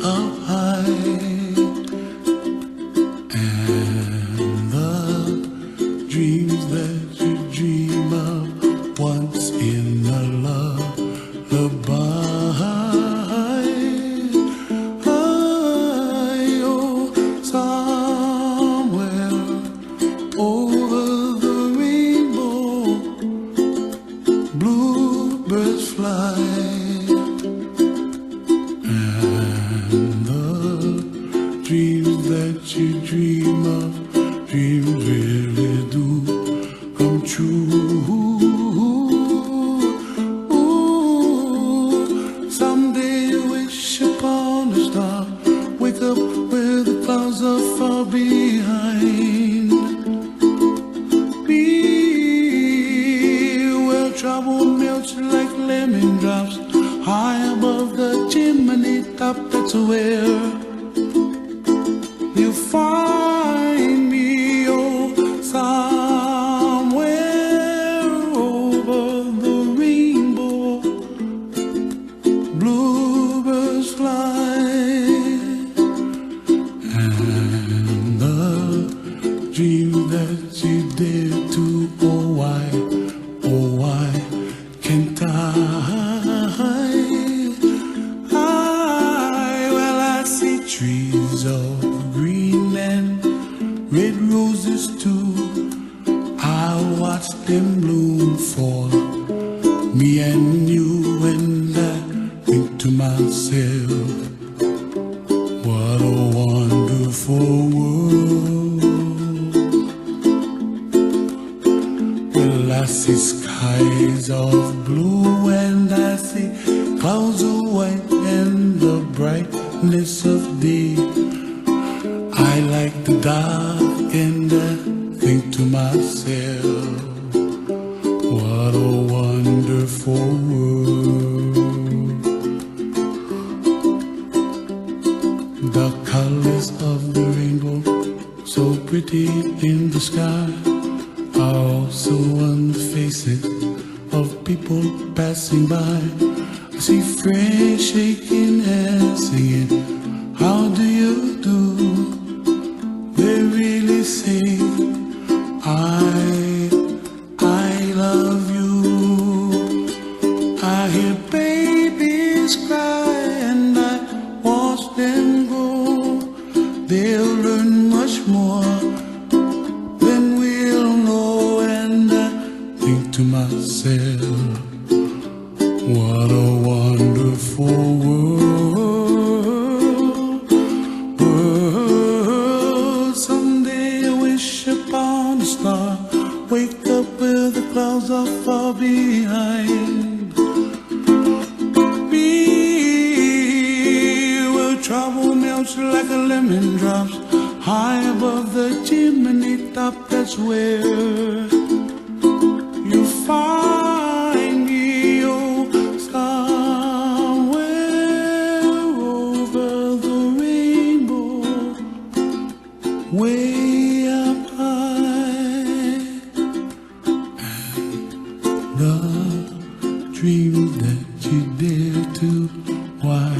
up high, and the dreams that you dream of once in a lullaby. Bluebirds fly, and the dreams that you dream of, dreams really do come true. Someday you wish upon a star, wake up where the clouds are far behind. Trouble melts like lemon drops high above the chimney top. That's where you find me, oh, somewhere over the rainbow. Bluebirds fly, and the dream that you dare to, oh why can't I? Well, I see trees of green and red roses too. I watch them bloom for me and you, and I think to myself, what a wonderful world. Well, I see skies of blue, and I see clouds of white and the brightness of day. I like the dark, and I think to myself, what a wonderful world. The colors of the rainbow, so pretty in the sky, are also on the faces of people passing by. I see friends shaking hands, singing, how do you do? They really say, I love you. I hear babies cry, and I watch them grow. They'll learn much more than we'll know, and I think to myself, what a wonderful world. Someday I wish upon a star, wake up where the clouds are far behind me, where trouble melts like a lemon drops high above the chimney top. That's where you find me, oh, somewhere over the rainbow, way up high, and the dream that you dare to, why